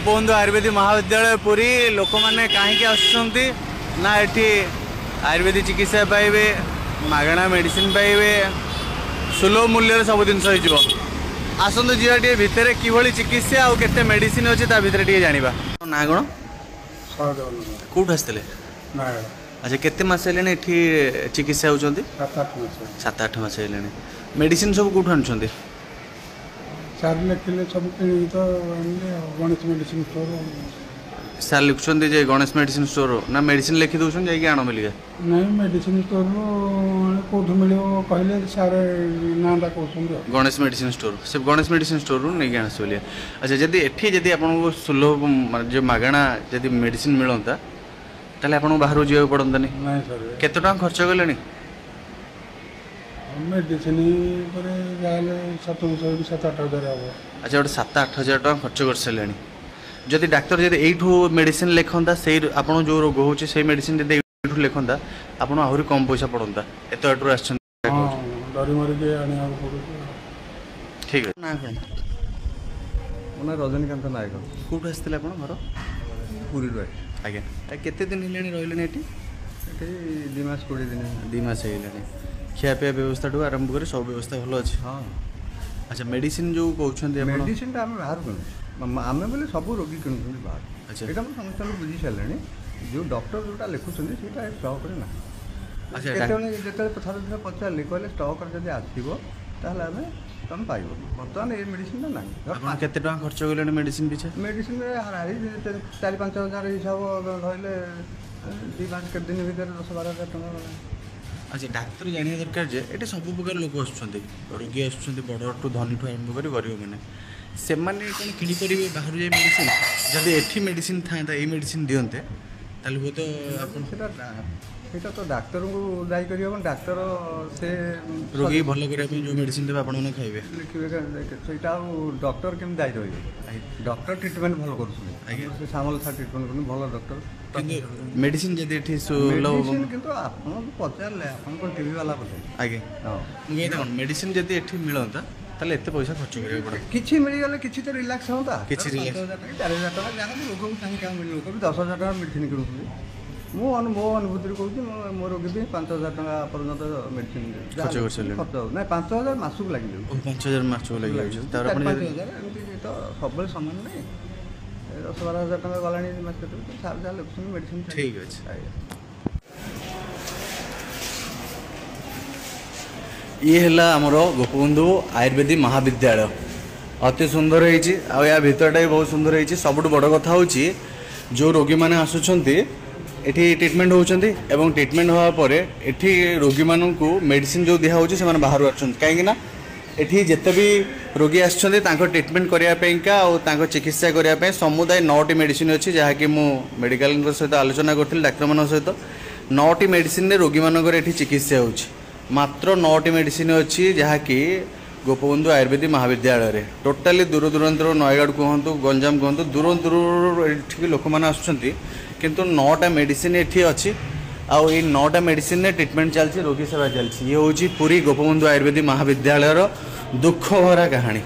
गोपबंधु आयुर्वेदिक महाविद्यालय पुरी लोक मैंने कहीं आसुँच ना ये आयुर्वेदिक चिकित्सा पाइबे मागणा मेडिसिन पाइबे सुलभ मूल्य सब जिन आसतु जी टे भितर कि चिकित्सा आउ के मेडिसिन अच्छे भितर टे जाना ना कौन कौट आसते अच्छा केते मास है चिकित्सा होती 7-8 मास है मेडिसिन सब कौट आनुंट सार लिखिले सब तो गणेश मेडिसिन स्टोर सार लिखुं गणेश मेडिसिन स्टोर ना मेडिसिन लिखि दौन जा आण मिल नहीं मेडिसिन स्टोर कौट मिल कहले सार नाटा कहते गणेश मेडिसिन स्टोर से गणेश मेडिसिन स्टोर नहीं आस बोलिए अच्छा जदि एठी जदि आपको सुलभ जो मागणा जदि मेडिसिन मिलता ताले आपको बाहर जावाक पड़ता नहीं सर केते टका खर्च कले मेडिसिन 7-8 हजार हम अच्छा गोटे 7-8 हजार टका खर्च कर सारे जदि डाक्तर जब यू मेडिसिन लिखता से आप जो रोग हो मेडिसिन जब यू लिखता आपको आहरी कम पैसा पड़ता एत बाटर आस ठीक है ना कौन मैं रजनीकांत नायक कौट आसते आप घर पूरी आज्ञा केते दिन है रही 2 मास 20 दिन 2 मास है खियापिया व्यवस्था ठूँ आरंभ कर सब व्यवस्था भल अच्छे हाँ अच्छा मेडिसिन जो कहते मेडिसिन आम बाहर किणु आम बोले सब रोगी किणुं बाहर अच्छा यहाँ मुझे समस्त बुझी सारे जो डॉक्टर जोटा लिखुं से स्टक ना अच्छा जो थोड़ा पचारे कहले स्टक जब आसो आम तुम पाइब बर्तमान ये मेडिसिन ना केते टका खर्च कले मेडिसिन पीछे मेडिसिन 4-5 हजार हिसाब रही 2-5 के दिन भर 10-12 हजार टका अच्छा डाक्तर जाना दरकार जे ये सब प्रकार लोक आसुँच रोगी आसुँच बड़ ठू धनी ठू आरंभ कर गरीब मैंने से मैंने कौन किनीपर बाहर जाए मेडिसिन जब ये मेडिसिन था ये मेडिसिन दिखते ताल हुए तो तो डाक्तर को दायी कर डाक्तर से रोगी भल करने जो मेडिसिन देवे आपने खाइबे लिखे डॉक्टर केम दायी रही डॉक्टर ट्रिटमेंट भल कर सामल था ट्रिटमेंट कर भल डॉक्टर मेडिसिन जब मेडिसिन किंतु आपन पचारे आपन टीवी वाला बोले आज्ञा मुझे कौन मेडिसिन जब ये मिलता ताले एते पैसा खर्च करिया पड़े किछि मिल गले किछि तो रिलैक्स होता किछि रिलैक्स 4,000 टका जाना लोक को कहीं क्या मिल लोक 10,000 टका मेडिसिन किणुछी मो अनुभूति कहूँ मो रोगी भी 5,000 टका पर्यंत मेडिसिन खर्च कर सारे खर्च ना 5,000 मासक लगे 5,000 मासक लगे 5,000 एमती तो सब सामान नहीं 10-12 हजार टका गलानी मार्केट सार जहाँ लिखुन मेडिसिन ठीक अच्छे ये है आमर गोपबंधु आयुर्वेदिक महाविद्यालय अति सुंदर है भितरटा भी बहुत सुंदर है सबुठ बड़ कथा हूँ जो रोगी मैंने आसुँच एठी ट्रिटमेंट होती ट्रिटमेंट होगापर एठी रोगी मानक मेडिसिन जो दिया से बाहर कहीं एठी जिते भी रोगी आसुँच ट्रिटमेंट करने चिकित्सा करने समुदाय 9टी मेडिसिन अच्छी जहाँकि मु मेडिकल सहित आलोचना करी डाक्तर मान सहित 9टी मेडिसिन रोगी मानक चिकित्सा हो मात्र 9टी मेडिसिन अच्छी जहाँकि गोपबंधु आयुर्वेदिक महाविद्यालय टोटाली दूर दूरांतर नयगढ़ कहतु गंजाम कहतु दूर दूर ये लोक मैंने आसुँच किंतु 9टा मेडिसिन ये अच्छी आउ 9टा मेडिसिन ट्रिटमेंट चलती रोगी सेवा चलती ये हूँ पुरी गोपबंधु आयुर्वेदिक महाविद्यालय दुख भरा कहानी।